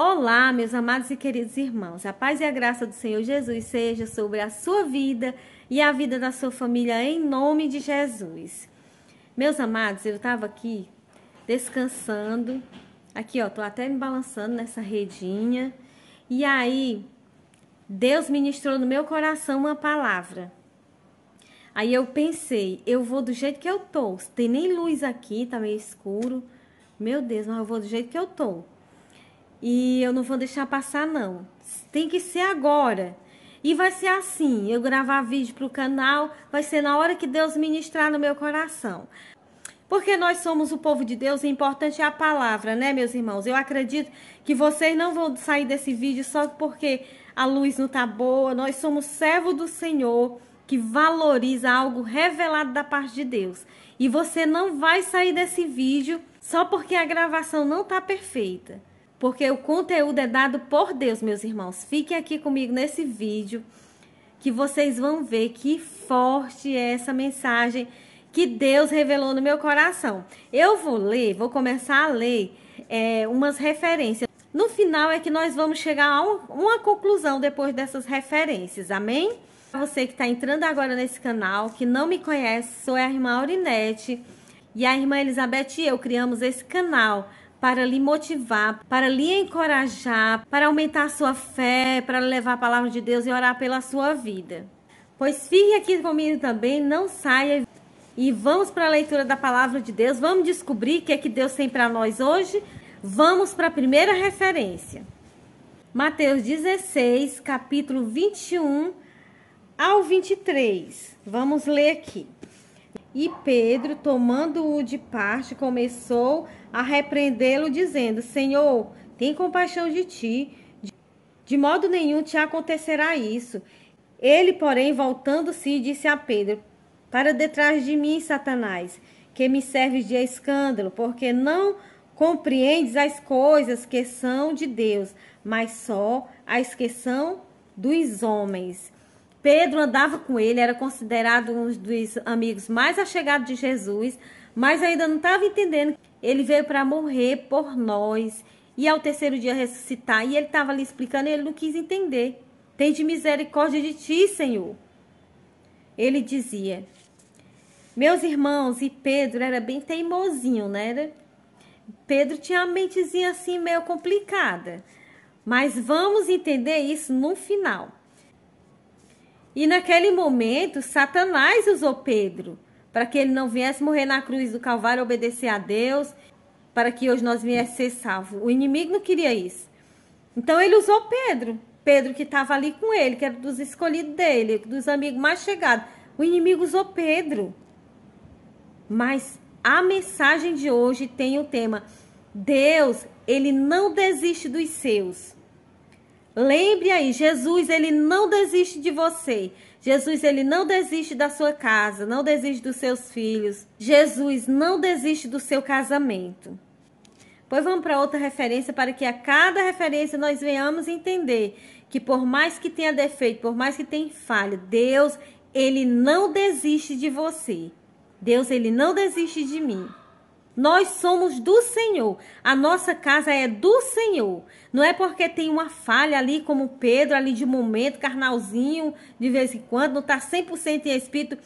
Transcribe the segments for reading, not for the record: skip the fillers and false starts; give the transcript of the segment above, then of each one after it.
Olá, meus amados e queridos irmãos. A paz e a graça do Senhor Jesus seja sobre a sua vida e a vida da sua família em nome de Jesus. Meus amados, eu estava aqui descansando. Aqui, ó, tô até me balançando nessa redinha. E aí, Deus ministrou no meu coração uma palavra. Aí eu pensei, eu vou do jeito que eu tô. Tem nem luz aqui, tá meio escuro. Meu Deus, mas eu vou do jeito que eu tô. E eu não vou deixar passar, não. Tem que ser agora. E vai ser assim, eu gravar vídeo pro canal, vai ser na hora que Deus ministrar no meu coração. Porque nós somos o povo de Deus, o importante é a palavra, né, meus irmãos? Eu acredito que vocês não vão sair desse vídeo só porque a luz não tá boa. Nós somos servo do Senhor, que valoriza algo revelado da parte de Deus. E você não vai sair desse vídeo só porque a gravação não tá perfeita. Porque o conteúdo é dado por Deus, meus irmãos. Fiquem aqui comigo nesse vídeo, que vocês vão ver que forte é essa mensagem que Deus revelou no meu coração. Eu vou começar a ler umas referências. No final é que nós vamos chegar a uma conclusão depois dessas referências, amém? Você que está entrando agora nesse canal, que não me conhece, sou a irmã Aurinete e a irmã Elizabeth e eu criamos esse canal para lhe motivar, para lhe encorajar, para aumentar a sua fé, para levar a palavra de Deus e orar pela sua vida. Pois fique aqui comigo também, não saia e vamos para a leitura da palavra de Deus. Vamos descobrir o que é que Deus tem para nós hoje. Vamos para a primeira referência. Mateus 16, capítulo 21 ao 23. Vamos ler aqui. E Pedro, tomando-o de parte, começou a repreendê-lo, dizendo: Senhor, tem compaixão de ti, de modo nenhum te acontecerá isso. Ele, porém, voltando-se, disse a Pedro: Para detrás de mim, Satanás, que me serves de escândalo, porque não compreendes as coisas que são de Deus, mas só as que são dos homens. Pedro andava com ele, era considerado um dos amigos mais achegados de Jesus, mas ainda não estava entendendo. Ele veio para morrer por nós e ao terceiro dia ressuscitar. E ele estava ali explicando e ele não quis entender. Tem de misericórdia de ti, Senhor. Ele dizia, meus irmãos, e Pedro era bem teimosinho, né? Pedro tinha uma mentezinha assim meio complicada. Mas vamos entender isso no final. E naquele momento, Satanás usou Pedro para que ele não viesse morrer na cruz do Calvário, obedecer a Deus, para que hoje nós viéssemos ser salvos. O inimigo não queria isso. Então ele usou Pedro. Pedro que estava ali com ele, que era dos escolhidos dele, dos amigos mais chegados. O inimigo usou Pedro. Mas a mensagem de hoje tem o tema: Deus, ele não desiste dos seus. Lembre aí, Jesus, ele não desiste de você. Jesus, ele não desiste da sua casa, não desiste dos seus filhos. Jesus não desiste do seu casamento. Pois vamos para outra referência, para que a cada referência nós venhamos entender que por mais que tenha defeito, por mais que tenha falha, Deus, ele não desiste de você. Deus, ele não desiste de mim. Nós somos do Senhor. A nossa casa é do Senhor. Não é porque tem uma falha ali, como Pedro, ali de momento, carnalzinho, de vez em quando, não está 100% em espírito.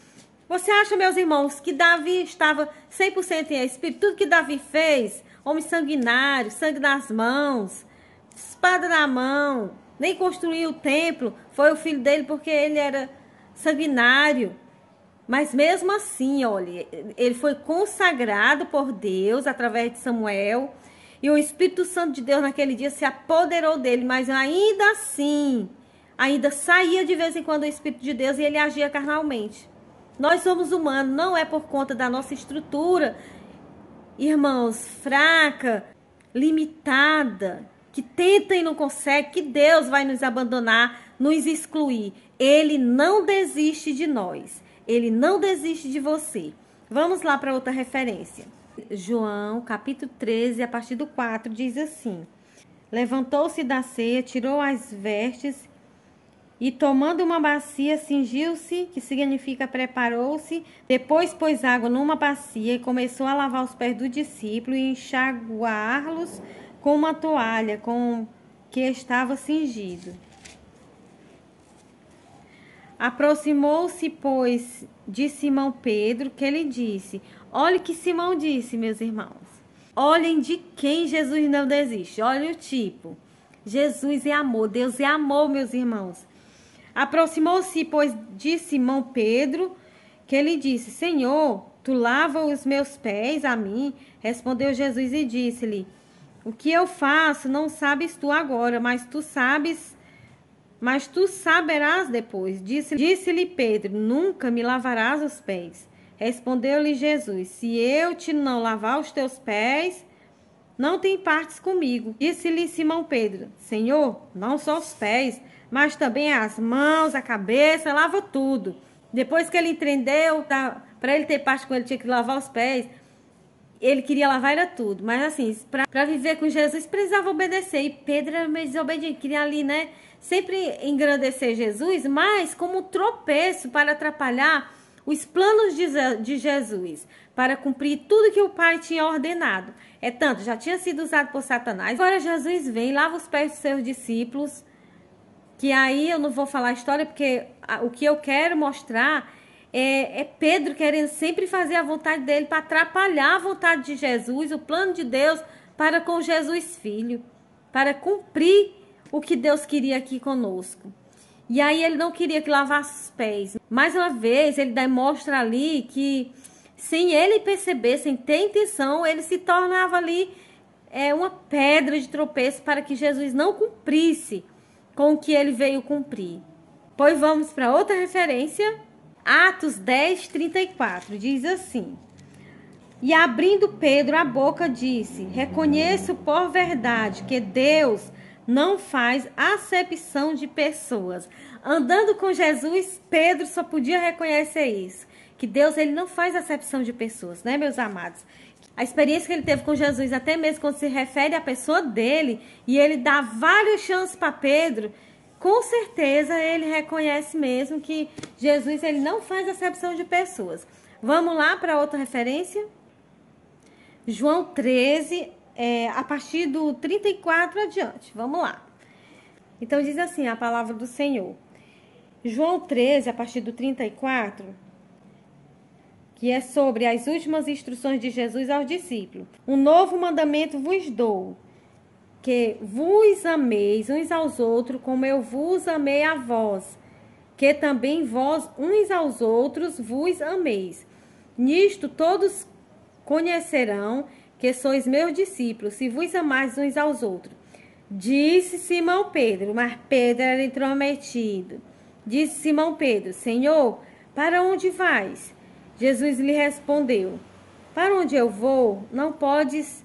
Você acha, meus irmãos, que Davi estava 100% em espírito? Tudo que Davi fez, homem sanguinário, sangue nas mãos, espada na mão, nem construiu o templo, foi o filho dele porque ele era sanguinário. Mas mesmo assim, olha, ele foi consagrado por Deus através de Samuel. E o Espírito Santo de Deus naquele dia se apoderou dele. Mas ainda assim, ainda saía de vez em quando o Espírito de Deus e ele agia carnalmente. Nós somos humanos, não é por conta da nossa estrutura, irmãos, fraca, limitada, que tenta e não consegue, que Deus vai nos abandonar, nos excluir. Ele não desiste de nós. Ele não desiste de você. Vamos lá para outra referência. João, capítulo 13, a partir do 4, diz assim: Levantou-se da ceia, tirou as vestes e, tomando uma bacia, cingiu-se, que significa preparou-se. Depois pôs água numa bacia e começou a lavar os pés do discípulo e enxaguá-los com uma toalha, com que estava cingido. Aproximou-se, pois, de Simão Pedro, que lhe disse: olha o que Simão disse, meus irmãos. Olhem de quem Jesus não desiste. Olha o tipo. Jesus é amor, Deus é amor, meus irmãos. Aproximou-se, pois, de Simão Pedro, que lhe disse: Senhor, tu lava os meus pés a mim? Respondeu Jesus e disse-lhe: o que eu faço não sabes tu agora, mas tu saberás depois. Disse-lhe Pedro: nunca me lavarás os pés. Respondeu-lhe Jesus: se eu te não lavar os teus pés, não tem partes comigo. Disse-lhe Simão Pedro: Senhor, não só os pés, mas também as mãos, a cabeça, lava tudo. Depois que ele entendeu, para ele ter parte com ele, tinha que lavar os pés. Ele queria lavar era tudo. Mas assim, para viver com Jesus, precisava obedecer. E Pedro era meio desobediente, queria ali, né? Sempre engrandecer Jesus, mas como um tropeço para atrapalhar os planos de Jesus, para cumprir tudo que o Pai tinha ordenado. É tanto, já tinha sido usado por Satanás. Agora Jesus vem, lava os pés dos seus discípulos, que aí eu não vou falar a história, porque o que eu quero mostrar é Pedro querendo sempre fazer a vontade dele para atrapalhar a vontade de Jesus, o plano de Deus para com Jesus Filho, para cumprir o que Deus queria aqui conosco. E aí ele não queria que lavasse os pés. Mais uma vez, ele demonstra ali que, sem ele perceber, sem ter intenção, ele se tornava ali uma pedra de tropeço para que Jesus não cumprisse com o que ele veio cumprir. Pois vamos para outra referência. Atos 10, 34, diz assim: e abrindo Pedro a boca, disse: reconheço por verdade que Deus não faz acepção de pessoas. Andando com Jesus, Pedro só podia reconhecer isso, que Deus ele não faz acepção de pessoas, né, meus amados? A experiência que ele teve com Jesus, até mesmo quando se refere à pessoa dele, e ele dá várias chances para Pedro, com certeza ele reconhece mesmo que Jesus ele não faz acepção de pessoas. Vamos lá para outra referência? João 13, a partir do 34 adiante. Vamos lá. Então diz assim a palavra do Senhor. João 13, a partir do 34, que é sobre as últimas instruções de Jesus aos discípulos. Um novo mandamento vos dou, que vos ameis uns aos outros como eu vos amei a vós, que também vós uns aos outros vos ameis. Nisto todos conhecerão que sois meus discípulos, se vos amais uns aos outros. Disse Simão Pedro, mas Pedro era intrometido. Disse Simão Pedro: Senhor, para onde vais? Jesus lhe respondeu: para onde eu vou, não podes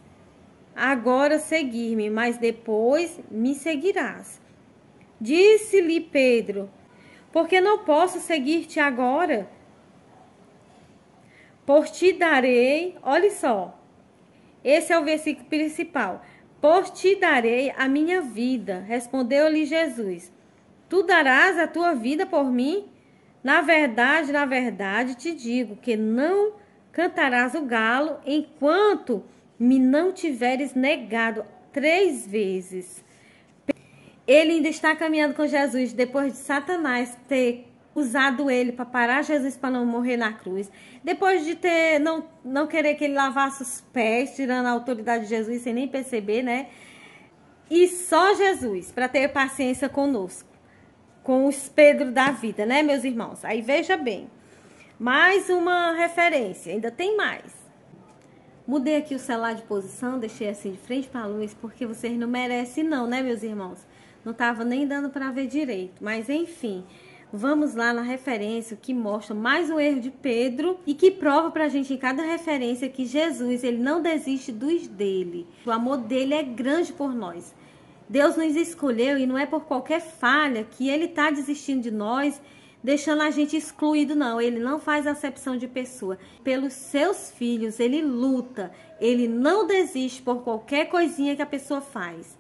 agora seguir-me, mas depois me seguirás. Disse-lhe Pedro: porque não posso seguir-te agora? Por ti darei, olha só, esse é o versículo principal. Por ti darei a minha vida. Respondeu-lhe Jesus: tu darás a tua vida por mim? Na verdade te digo que não cantarás o galo enquanto me não tiveres negado 3 vezes. Ele ainda está caminhando com Jesus depois de Satanás ter usado ele para parar Jesus para não morrer na cruz. Depois de ter não querer que ele lavasse os pés, tirando a autoridade de Jesus sem nem perceber, né? E só Jesus para ter paciência conosco, com os Pedro da vida, né, meus irmãos? Aí veja bem, mais uma referência, ainda tem mais. Mudei aqui o celular de posição, deixei assim de frente para a luz, porque vocês não merecem não, né, meus irmãos? Não estava nem dando para ver direito, mas enfim, vamos lá na referência que mostra mais um erro de Pedro e que prova para a gente em cada referência que Jesus ele não desiste dos dele. O amor dele é grande por nós. Deus nos escolheu e não é por qualquer falha que ele está desistindo de nós, deixando a gente excluído, não. Ele não faz acepção de pessoa. Pelos seus filhos, ele luta. Ele não desiste por qualquer coisinha que a pessoa faz,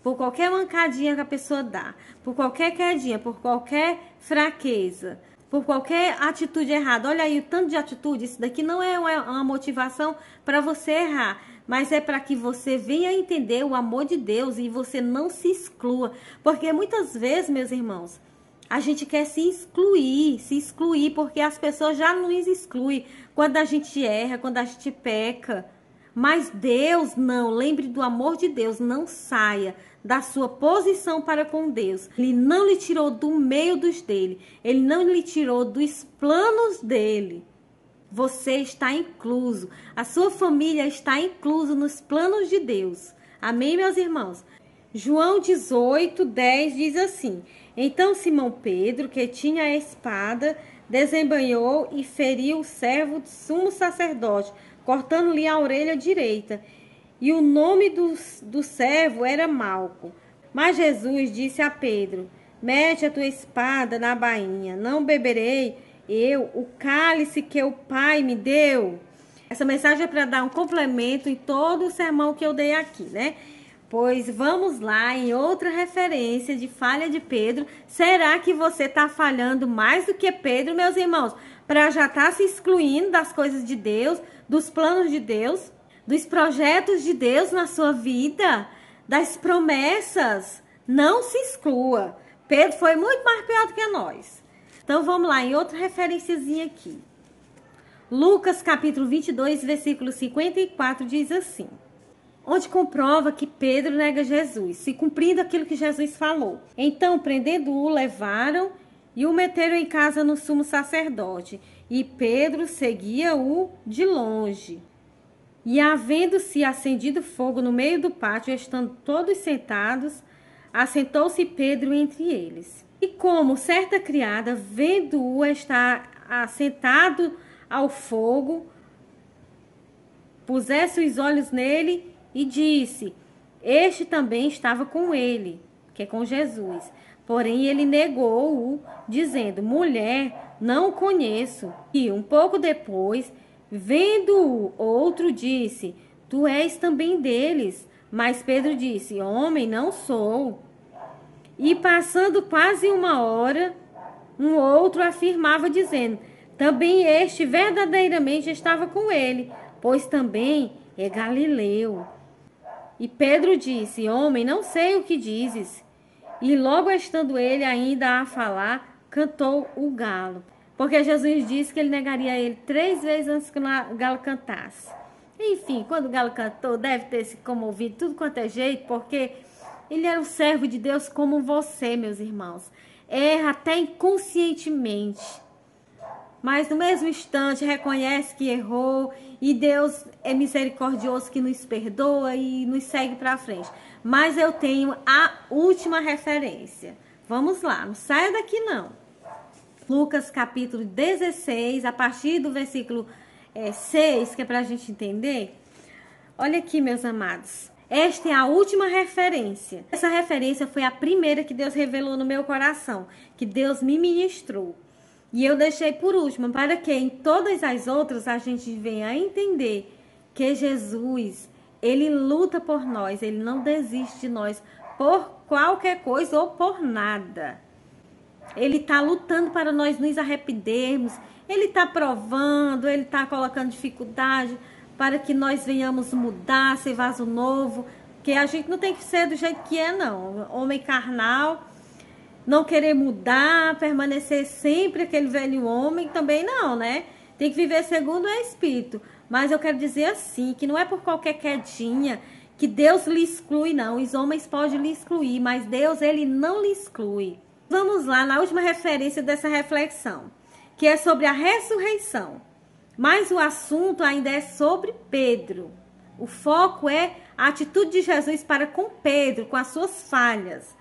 por qualquer mancadinha que a pessoa dá, por qualquer quedinha, por qualquer fraqueza. por qualquer atitude errada. Olha aí o tanto de atitude. Isso daqui não é uma motivação para você errar, mas é para que você venha entender o amor de Deus e você não se exclua. Porque muitas vezes, meus irmãos, a gente quer se excluir, porque as pessoas já nos excluem quando a gente erra, quando a gente peca. Mas Deus não, lembre do amor de Deus, não saia da sua posição para com Deus. Ele não lhe tirou do meio dos dele, ele não lhe tirou dos planos dele. Você está incluso, a sua família está incluso nos planos de Deus. Amém, meus irmãos? João 18:10 diz assim: então Simão Pedro, que tinha a espada, desembainhou e feriu o servo do sumo sacerdote, cortando-lhe a orelha direita. E o nome do servo era Malco. Mas Jesus disse a Pedro: mete a tua espada na bainha, não beberei eu o cálice que o Pai me deu. Essa mensagem é para dar um complemento em todo o sermão que eu dei aqui, né? Pois vamos lá em outra referência de falha de Pedro. Será que você está falhando mais do que Pedro, meus irmãos? Para já estar se excluindo das coisas de Deus, dos planos de Deus, dos projetos de Deus na sua vida, das promessas. Não se exclua. Pedro foi muito mais pior do que nós. Então vamos lá em outra referenciazinha aqui. Lucas capítulo 22, versículo 54 diz assim: onde comprova que Pedro nega Jesus, se cumprindo aquilo que Jesus falou. Então, prendendo-o, levaram e o meteram em casa no sumo sacerdote. E Pedro seguia-o de longe. E havendo-se acendido fogo no meio do pátio, estando todos sentados, assentou-se Pedro entre eles. E como certa criada, vendo-o estar assentado ao fogo, pusesse os olhos nele e disse: este também estava com ele, que é com Jesus. Porém ele negou-o, dizendo: mulher, não o conheço. E um pouco depois, vendo-o, outro disse: tu és também deles. Mas Pedro disse: homem, não sou. E passando quase uma hora, um outro afirmava, dizendo: também este verdadeiramente estava com ele, pois também é galileu. E Pedro disse: homem, não sei o que dizes. E logo estando ele ainda a falar, cantou o galo. Porque Jesus disse que ele negaria ele 3 vezes antes que o galo cantasse. Enfim, quando o galo cantou, deve ter se comovido tudo quanto é jeito, porque ele era um servo de Deus como você, meus irmãos. Erra até inconscientemente. Mas no mesmo instante reconhece que errou e Deus é misericordioso que nos perdoa e nos segue para frente. Mas eu tenho a última referência. Vamos lá, não saia daqui não. Lucas capítulo 16, a partir do versículo 6, que é para a gente entender. Olha aqui, meus amados. Esta é a última referência. Essa referência foi a primeira que Deus revelou no meu coração, que Deus me ministrou. E eu deixei por último, para que em todas as outras a gente venha a entender que Jesus, ele luta por nós, ele não desiste de nós por qualquer coisa ou por nada. Ele está lutando para nós nos arrependermos, ele está provando, ele está colocando dificuldade para que nós venhamos mudar, ser vaso novo, porque a gente não tem que ser do jeito que é, não. Homem carnal, não querer mudar, permanecer sempre aquele velho homem, também não, né? Tem que viver segundo o Espírito. Mas eu quero dizer assim, que não é por qualquer quedinha que Deus lhe exclui, não. Os homens podem lhe excluir, mas Deus, ele não lhe exclui. Vamos lá na última referência dessa reflexão, que é sobre a ressurreição. Mas o assunto ainda é sobre Pedro. O foco é a atitude de Jesus para com Pedro, com as suas falhas.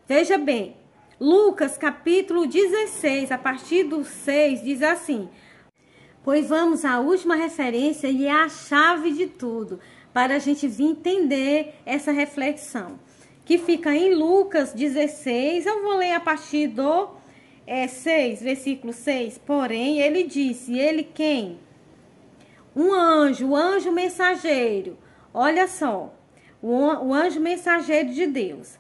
Veja bem, Lucas capítulo 16, a partir do 6, diz assim: pois vamos à última referência e é a chave de tudo, para a gente vir entender essa reflexão, que fica em Lucas 16, eu vou ler a partir do 6, versículo 6. Porém, ele disse, ele quem? Um anjo, o anjo mensageiro. Olha só, o anjo mensageiro de Deus.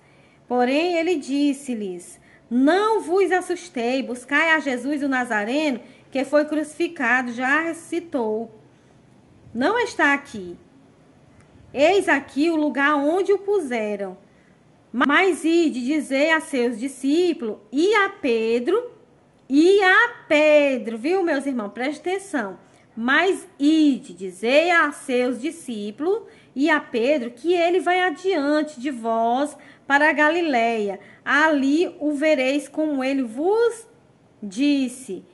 Porém, ele disse-lhes, Não vos assustei, buscai a Jesus o Nazareno, que foi crucificado, já ressuscitou. Não está aqui. Eis aqui o lugar onde o puseram. Mas ide dizer a seus discípulos e a Pedro, viu, meus irmãos? Preste atenção. Mas ide dizer a seus discípulos e a Pedro que ele vai adiante de vós para a Galileia. Ali o vereis como ele vos disse.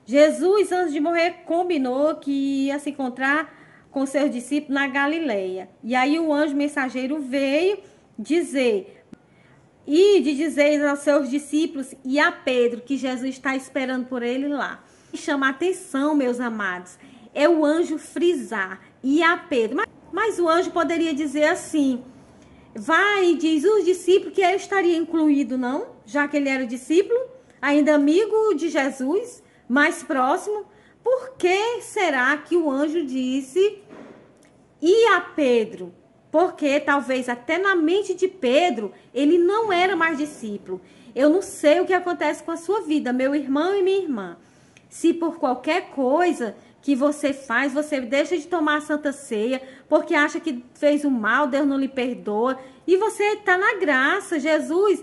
Jesus, antes de morrer, combinou que ia se encontrar com seus discípulos na Galileia. E aí o anjo mensageiro veio dizer: ide dizer aos seus discípulos e a Pedro que Jesus está esperando por ele lá. Chama a atenção, meus amados, é o anjo frisar e a Pedro. Mas o anjo poderia dizer assim: vai e diz os discípulos, que ele estaria incluído, não? Já que ele era discípulo, ainda amigo de Jesus, mais próximo. Por que será que o anjo disse e a Pedro? Porque talvez até na mente de Pedro, ele não era mais discípulo. Eu não sei o que acontece com a sua vida, meu irmão e minha irmã. Se por qualquer coisa que você faz, você deixa de tomar a Santa Ceia, porque acha que fez o mal, Deus não lhe perdoa, e você está na graça. Jesus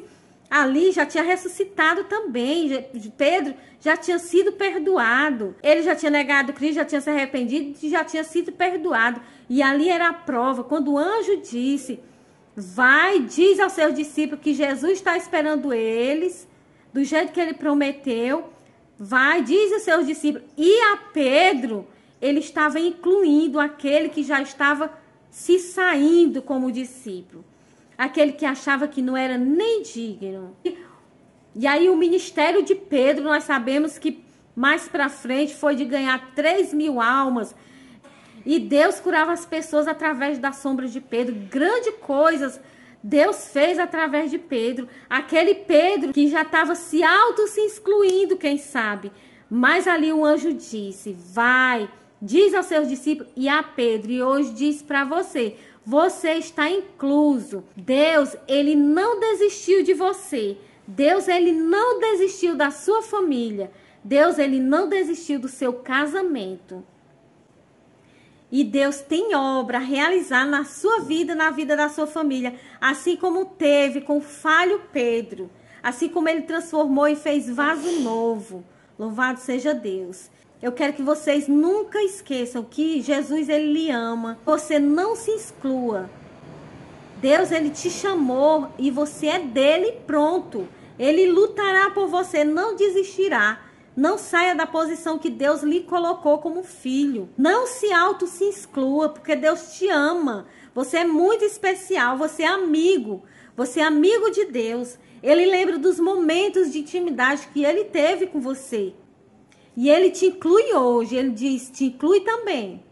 ali já tinha ressuscitado também. Pedro já tinha sido perdoado. Ele já tinha negado Cristo, já tinha se arrependido e já tinha sido perdoado. E ali era a prova. Quando o anjo disse: vai, diz aos seus discípulos que Jesus está esperando eles, do jeito que ele prometeu. Vai, diz aos seus discípulos. E a Pedro, ele estava incluindo aquele que já estava se saindo como discípulo. Aquele que achava que não era nem digno. E aí o ministério de Pedro, nós sabemos que mais para frente foi de ganhar 3.000 almas. E Deus curava as pessoas através da sombra de Pedro. Grandes coisas Deus fez através de Pedro. Aquele Pedro que já estava se excluindo, quem sabe. Mas ali o anjo disse: vai, diz aos seus discípulos e a Pedro. E hoje diz para você: você está incluso. Deus, ele não desistiu de você. Deus, ele não desistiu da sua família. Deus, ele não desistiu do seu casamento. E Deus tem obra a realizar na sua vida, na vida da sua família. Assim como teve com o falho Pedro. Assim como ele transformou e fez vaso novo. Louvado seja Deus. Eu quero que vocês nunca esqueçam que Jesus, ele lhe ama. Você não se exclua. Deus, ele te chamou e você é dele, pronto. Ele lutará por você, não desistirá. Não saia da posição que Deus lhe colocou como filho. Não se exclua, porque Deus te ama. Você é muito especial, você é amigo. Você é amigo de Deus. Ele lembra dos momentos de intimidade que ele teve com você. E ele te inclui hoje. Ele diz: te inclui também.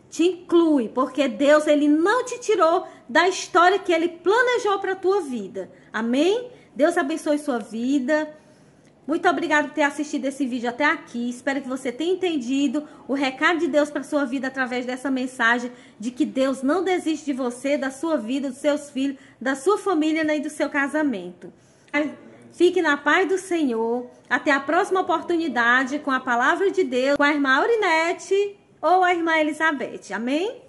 Te inclui, porque Deus, ele não te tirou da história que ele planejou para a tua vida. Amém? Deus abençoe sua vida. Muito obrigada por ter assistido esse vídeo até aqui. Espero que você tenha entendido o recado de Deus para sua vida através dessa mensagem de que Deus não desiste de você, da sua vida, dos seus filhos, da sua família nem do seu casamento. Fique na paz do Senhor. Até a próxima oportunidade com a palavra de Deus, com a irmã Aurinete ou a irmã Elizabeth. Amém?